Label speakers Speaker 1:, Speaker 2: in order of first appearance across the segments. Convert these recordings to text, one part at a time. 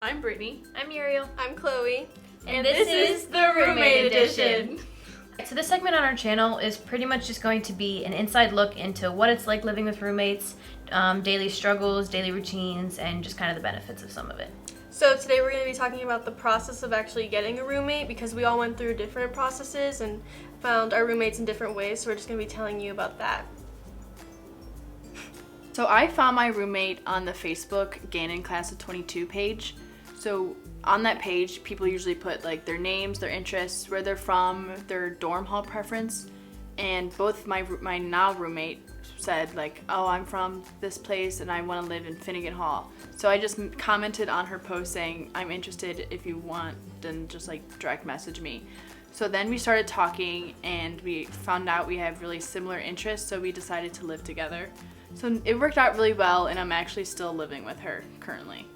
Speaker 1: I'm Brittany.
Speaker 2: I'm Muriel.
Speaker 3: I'm Chloe.
Speaker 2: And this is the Roommate Edition.
Speaker 1: So this segment on our channel is pretty much just going to be an inside look into what it's like living with roommates, daily struggles, daily routines, and just kind of the benefits of some of it.
Speaker 3: So today we're going to be talking about the process of actually getting a roommate because we all went through different processes and found our roommates in different ways, so we're just going to be telling you about that.
Speaker 4: So I found my roommate on the Facebook Gannon Class of 22 page. So on that page, people usually put like their names, their interests, where they're from, their dorm hall preference. And both my now roommate said like, oh, I'm from this place and I want to live in Finnegan Hall. So I just commented on her post saying, I'm interested if you want, then just like direct message me. So then we started talking and we found out we have really similar interests, so we decided to live together. So it worked out really well, and I'm actually still living with her currently.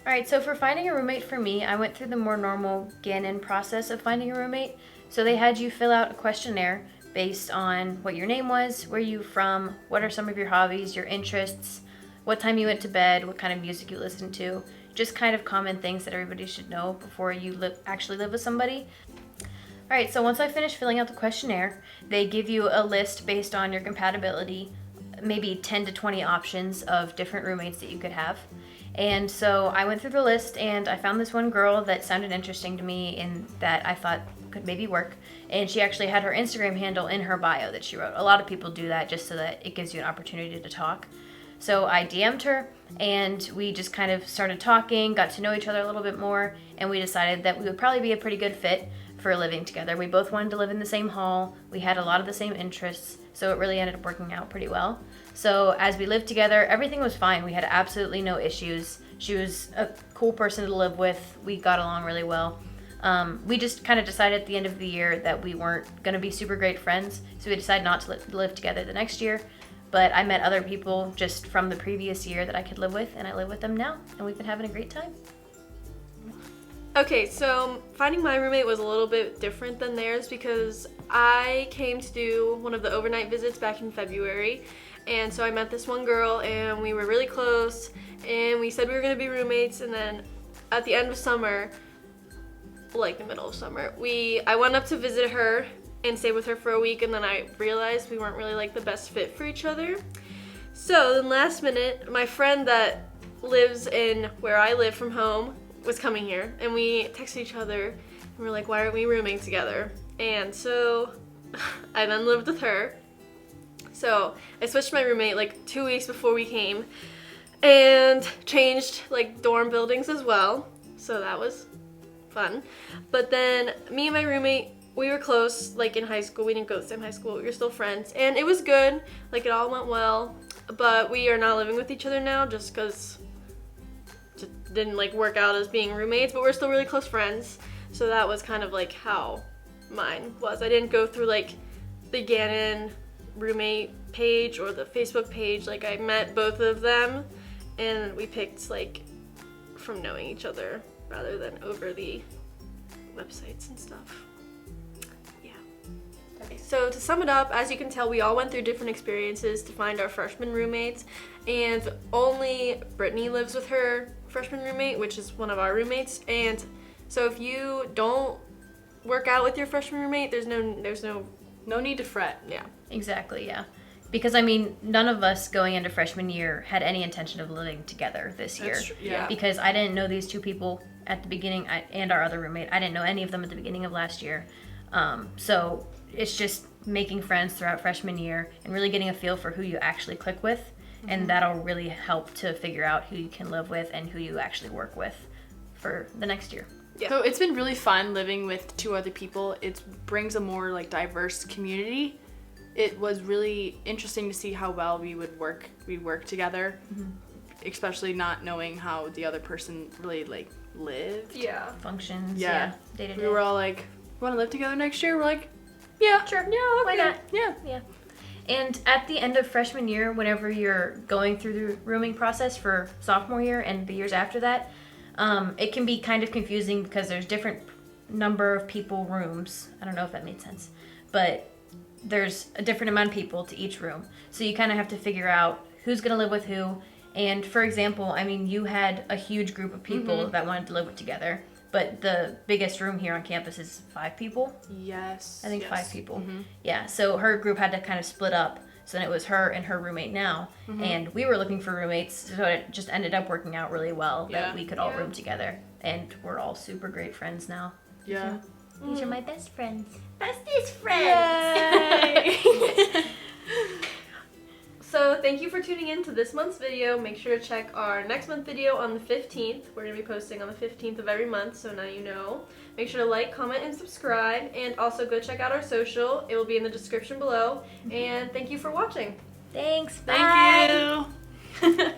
Speaker 1: Alright, so for finding a roommate for me, I went through the more normal Gannon process of finding a roommate. So they had you fill out a questionnaire based on what your name was, where you from, what are some of your hobbies, your interests, what time you went to bed, what kind of music you listen to, just kind of common things that everybody should know before you actually live with somebody. Alright, so once I finished filling out the questionnaire, they give you a list based on your compatibility, maybe 10 to 20 options of different roommates that you could have. And so I went through the list and I found this one girl that sounded interesting to me and that I thought could maybe work. And she actually had her Instagram handle in her bio that she wrote. A lot of people do that just so that it gives you an opportunity to talk. So I DM'd her and we just kind of started talking, got to know each other a little bit more, and we decided that we would probably be a pretty good fit for living together. We both wanted to live in the same hall. We had a lot of the same interests, so it really ended up working out pretty well. So as we lived together, everything was fine. We had absolutely no issues. She was a cool person to live with. We got along really well. We just kind of decided at the end of the year that we weren't going to be super great friends, so we decided not to live together the next year. But I met other people just from the previous year that I could live with, and I live with them now, and we've been having a great time.
Speaker 3: Okay, so finding my roommate was a little bit different than theirs because I came to do one of the overnight visits back in February. And so I met this one girl and we were really close and we said we were going to be roommates, and then at the end of summer, like the middle of summer, I went up to visit her and stay with her for a week, and then I realized we weren't really like the best fit for each other. So then last minute, my friend that lives in where I live from home was coming here, and we texted each other and we're like, why aren't we rooming together? And so I then lived with her. So I switched my roommate like 2 weeks before we came and changed like dorm buildings as well. So that was fun. But then me and my roommate, we were close like in high school. We didn't go to the same high school. We were still friends and it was good. Like it all went well. But we are not living with each other now just because it didn't like work out as being roommates, but we're still really close friends. So that was kind of like how mine was. I didn't go through like the Gannon roommate page or the Facebook page. Like I met both of them and we picked like from knowing each other rather than over the websites and stuff. Yeah. Okay, so to sum it up, as you can tell, we all went through different experiences to find our freshman roommates, and only Brittany lives with her freshman roommate, which is one of our roommates. And so if you don't work out with your freshman roommate, there's no need to fret. Yeah.
Speaker 1: Exactly, yeah. Because, I mean, none of us going into freshman year had any intention of living together this year.
Speaker 4: That's true, yeah.
Speaker 1: Because I didn't know these two people at the beginning, and our other roommate. I didn't know any of them at the beginning of last year. So it's just making friends throughout freshman year and really getting a feel for who you actually click with. Mm-hmm. And that'll really help to figure out who you can live with and who you actually work with for the next year.
Speaker 4: Yeah. So it's been really fun living with two other people. It brings a more like diverse community. It was really interesting to see how well we work together, mm-hmm. especially not knowing how the other person really like lived.
Speaker 3: Yeah.
Speaker 1: Functions.
Speaker 4: Yeah.
Speaker 1: Day to day.
Speaker 4: We were all like, want to live together next year? We're like, yeah.
Speaker 1: Sure.
Speaker 4: Yeah. Okay.
Speaker 1: Why not?
Speaker 4: Yeah.
Speaker 1: Yeah. And at the end of freshman year, whenever you're going through the rooming process for sophomore year and the years after that, it can be kind of confusing because there's different number of people rooms. I don't know if that made sense, but there's a different amount of people to each room. So you kind of have to figure out who's going to live with who And for example, I mean, you had a huge group of people that wanted to live together, but the biggest room here on campus is 5 people.
Speaker 4: Yes.
Speaker 1: I think
Speaker 4: yes.
Speaker 1: 5 people. Yeah, so her group had to kind of split up. So then it was her and her roommate now. And we were looking for roommates, so it just ended up working out really well that
Speaker 4: Yeah.
Speaker 1: we could all room together. And we're all super great friends now.
Speaker 4: Yeah.
Speaker 1: These are my best friends.
Speaker 2: Bestest friends.
Speaker 3: So thank you for tuning in to this month's video. Make sure to check our next month video on the 15th. We're going to be posting on the 15th of every month, so now you know. Make sure to like, comment, and subscribe. And also go check out our social. It will be in the description below. And thank you for watching.
Speaker 1: Thanks. Bye.
Speaker 4: Thank you.